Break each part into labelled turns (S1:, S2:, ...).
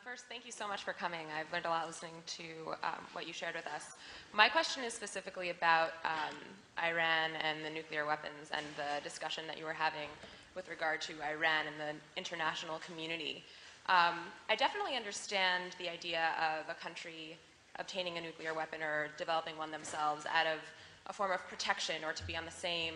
S1: First, thank you so much for coming. I've learned a lot listening to what you shared with us. My question is specifically about Iran and the nuclear weapons and the discussion that you were having with regard to Iran and the international community. I definitely understand the idea of a country obtaining a nuclear weapon or developing one themselves out of a form of protection or to be on the same,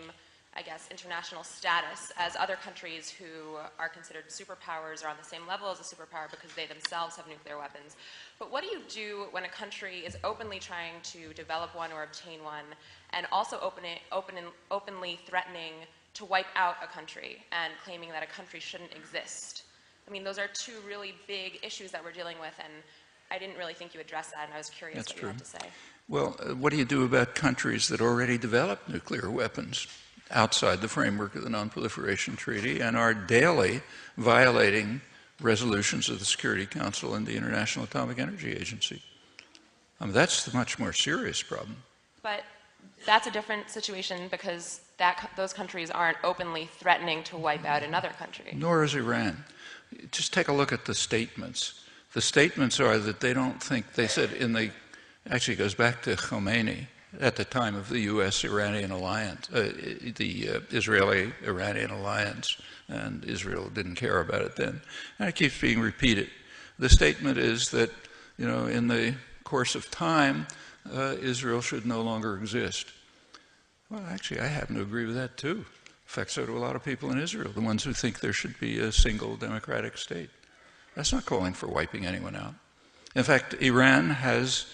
S1: I guess, international status as other countries who are considered superpowers or on the same level as a superpower because they themselves have nuclear weapons. But what do you do when a country is openly trying to develop one or obtain one and also openly threatening to wipe out a country and claiming that a country shouldn't exist? I mean, those are two really big issues that we're dealing with, and I didn't really think you addressed that, and I was curious what you had to say.
S2: Well, what do you do about countries that already develop nuclear weapons outside the framework of the Non-Proliferation Treaty and are daily violating resolutions of the Security Council and the International Atomic Energy Agency? I mean, that's the much more serious problem.
S1: But that's a different situation because those countries aren't openly threatening to wipe out another country.
S2: Nor is Iran. Just take a look at the statements. The statements are that they don't think, they said actually it goes back to Khomeini, at the time of the U.S.-Iranian alliance, the Israeli-Iranian alliance, and Israel didn't care about it then. And it keeps being repeated. The statement is that, you know, in the course of time, Israel should no longer exist. Well, actually, I happen to agree with that too. In fact, so do a lot of people in Israel, the ones who think there should be a single democratic state. That's not calling for wiping anyone out. In fact, Iran has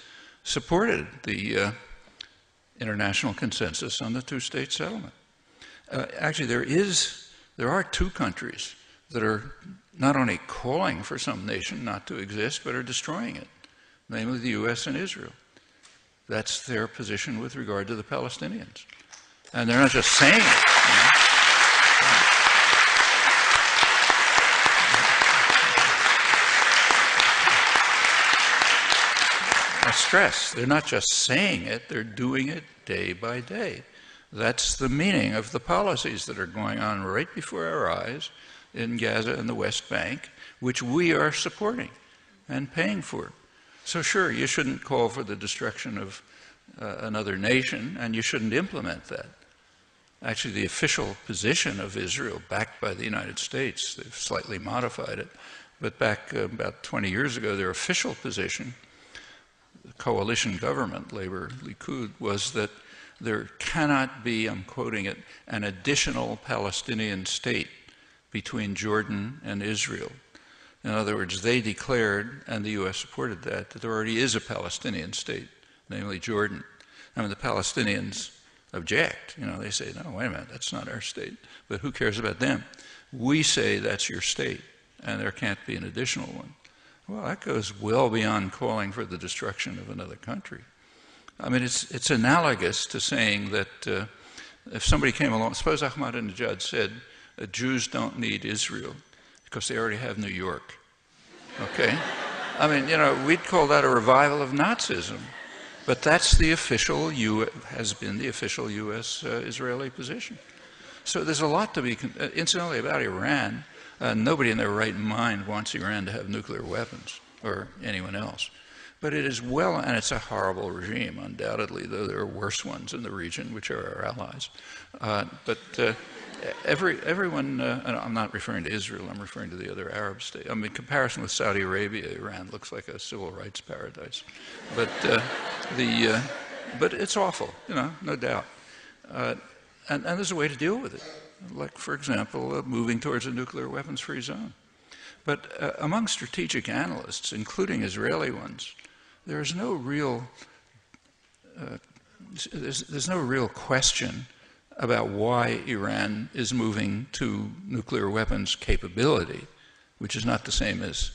S2: supported the international consensus on the two-state settlement. Actually, there are two countries that are not only calling for some nation not to exist, but are destroying it, namely the U.S. and Israel. That's their position with regard to the Palestinians. And they're not just saying it. You know? I stress, they're not just saying it, they're doing it day by day. That's the meaning of the policies that are going on right before our eyes in Gaza and the West Bank, which we are supporting and paying for. So sure, you shouldn't call for the destruction of another nation, and you shouldn't implement that. Actually, the official position of Israel, backed by the United States, they've slightly modified it, but back about 20 years ago, their official position, the coalition government, Labor, Likud, was that there cannot be, I'm quoting it, an additional Palestinian state between Jordan and Israel. In other words, they declared, and the U.S. supported that there already is a Palestinian state, namely Jordan. I mean, the Palestinians object. You know, they say, no, wait a minute, that's not our state. But who cares about them? We say that's your state, and there can't be an additional one. Well, that goes well beyond calling for the destruction of another country. I mean, it's analogous to saying that if somebody came along, suppose Ahmadinejad said, Jews don't need Israel because they already have New York. Okay? I mean, you know, we'd call that a revival of Nazism. But that's the official, has been the official U.S.-Israeli position. So there's a lot to be, incidentally, about Iran. Nobody in their right mind wants Iran to have nuclear weapons, or anyone else. But it is well, and it's a horrible regime, undoubtedly, though there are worse ones in the region, which are our allies. Everyone, and I'm not referring to Israel, I'm referring to the other Arab states. I mean, in comparison with Saudi Arabia, Iran looks like a civil rights paradise. But it's awful, you know, no doubt. And there's a way to deal with it. Like, for example, moving towards a nuclear weapons-free zone. But among strategic analysts, including Israeli ones, there's no real question about why Iran is moving to nuclear weapons capability, which is not the same as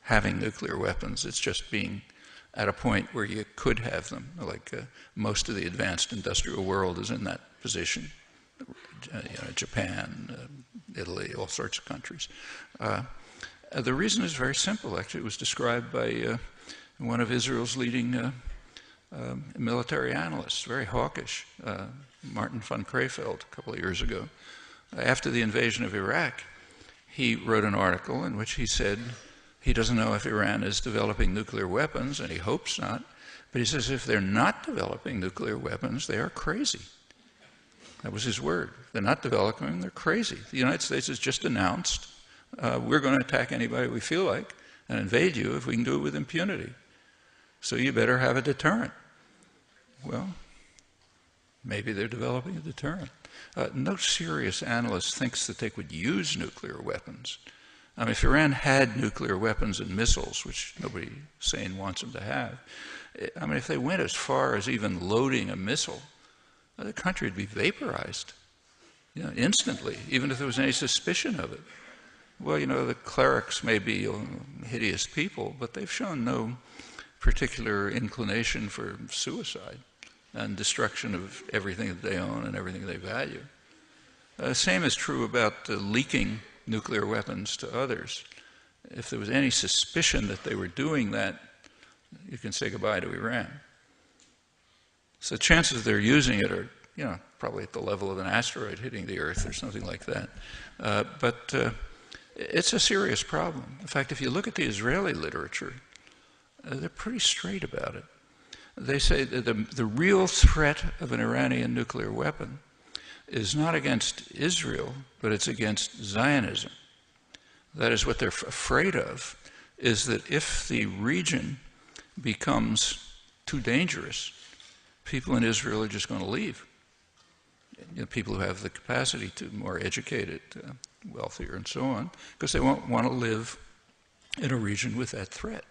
S2: having nuclear weapons. It's just being at a point where you could have them. Like most of the advanced industrial world is in that position. You know, Japan, Italy, all sorts of countries. The reason is very simple. Actually, it was described by one of Israel's leading military analysts, very hawkish, Martin von Crefeld, a couple of years ago. After the invasion of Iraq, he wrote an article in which he said He doesn't know if Iran is developing nuclear weapons, and he hopes not. But he says if they're not developing nuclear weapons, they are crazy. That was his word. They're not developing them, they're crazy. The United States has just announced, we're going to attack anybody we feel like and invade you if we can do it with impunity. So you better have a deterrent. Well, maybe they're developing a deterrent. No serious analyst thinks that they could use nuclear weapons. I mean, if Iran had nuclear weapons and missiles, which nobody sane wants them to have, I mean, if they went as far as even loading a missile, the country would be vaporized, instantly, even if there was any suspicion of it. Well, the clerics may be hideous people, but they've shown no particular inclination for suicide and destruction of everything that they own and everything they value. The same is true about leaking nuclear weapons to others. If there was any suspicion that they were doing that, you can say goodbye to Iran. So chances they're using it are, probably at the level of an asteroid hitting the Earth or something like that. But it's a serious problem. In fact, if you look at the Israeli literature, they're pretty straight about it. They say that the real threat of an Iranian nuclear weapon is not against Israel, but it's against Zionism. That is, what they're afraid of is that if the region becomes too dangerous, people in Israel are just going to leave. People who have the capacity to, more educated, wealthier, and so on, because they won't want to live in a region with that threat.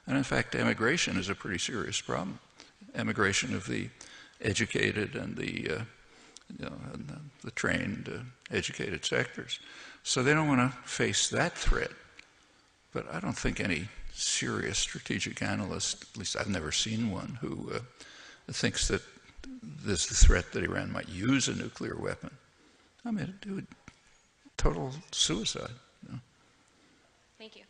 S2: And in fact, emigration is a pretty serious problem. Emigration of the educated and the trained, educated sectors. So they don't want to face that threat. But I don't think any serious strategic analyst, at least I've never seen one, who thinks that there's the threat that Iran might use a nuclear weapon. I mean, it would total suicide.
S1: Thank you.